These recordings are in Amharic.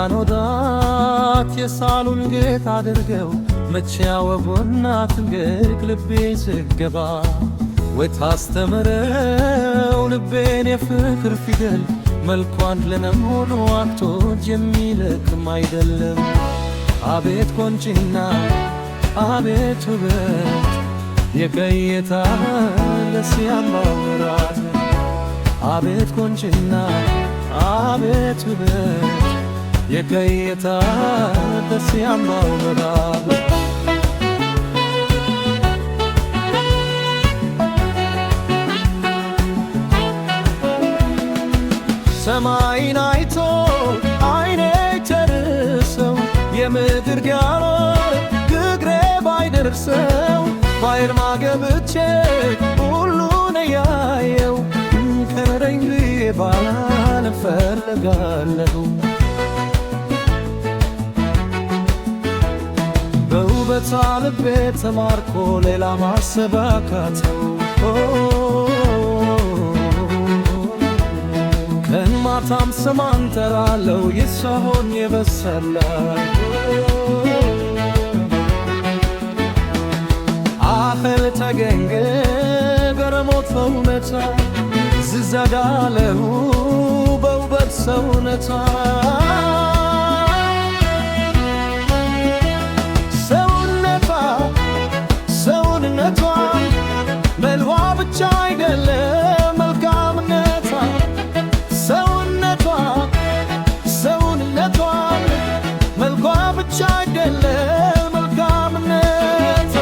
ወርቃኖዳት የሳሉን ጌጥ አድርገው መቼ ያወጉና ትንግርግ ልቤ ስገባ ወይ ታስተምረው ልቤን የፍቅር ፊደል መልኳን ለመሆኑ አክቶች የሚለቅም አይደለም። አቤት ቆንጂና አቤት ውበት የቀየታ ለሲያምባው ራት አቤት ቆንጂና አቤት ውበት የቀየታ ለሲያምባው ራት ሰማይን አይቶ አይኔ ተርሰው የምድር ጋር ግግሬ ባይደርሰው ባይር ማገብቼ ሁሉን ያየው ከረኝ ብዬ ባላን እፈልጋለሁ። በውበቷ ልቤ ተማርኮ ሌላ ማሰብ አቃተው። ቀን ማታም ስሟን ጠራለው የሷን የበሰለ አህል ተገኘ ገረሞት በእውነቷ ዝዘዳለው በውበት ሰውነቷ ሰውነቷ መልኳ ብቻ አይደለም መልካምነቷ ሰውነቷ መልኳ ብቻ አይደለም መልካምነቷ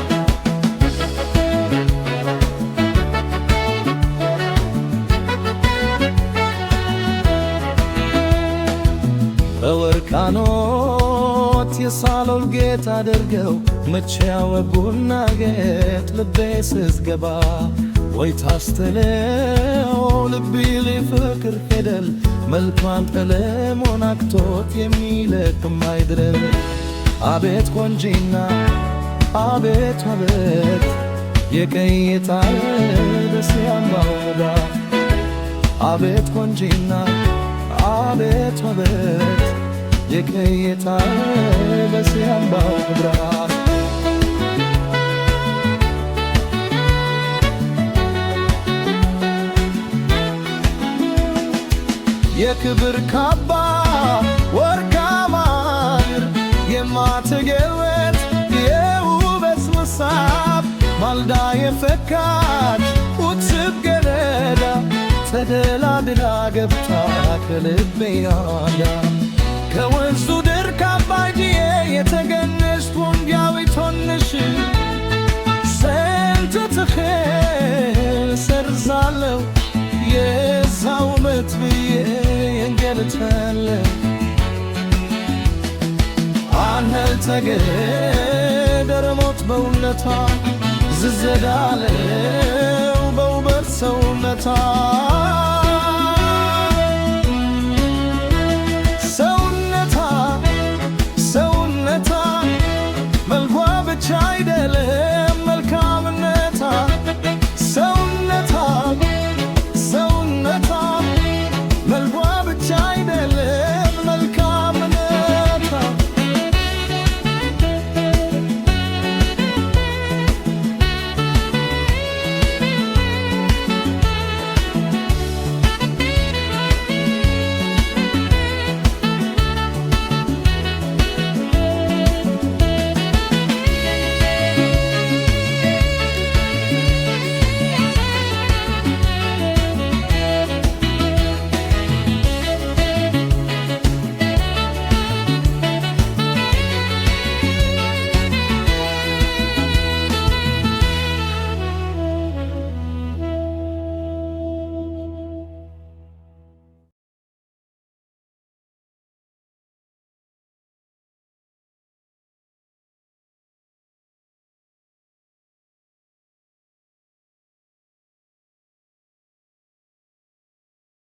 በወርቃኖት የሳሎን ጌጥ አድርገው መቼ ያወጉና ጌጥ ልቤ ስትገባ ወይ ታስተለው ልቤ ለፍቅር ፊደል መልኳን ቀለሙን አክቶት የሚለቅም አይድረም። አቤት ቆንጂና አቤት ውበት የቀየታ ለሲያምባው ራት አቤት ቆንጂና አቤት ውበት የቀየታ ለሲያምባው ራት የክብር ካባ ወርቃማ ማር የማትገወት የውበት መሳብ ማልዳ የፈካች ውትብ ገረዳ ተደላድላ ገብታ ከልቤ ያዳ ከወንዙ ድር ካባጅዬ የተገነሽ ወንጃዊት ሆንሽ ስንት ትክል ሰርዛለው የዛ ውበት ብዬ እንገልጣለሁ። አንህል ተገደረሞት በእውነቷ ዝዘዳለው በውበት ሰውነቷ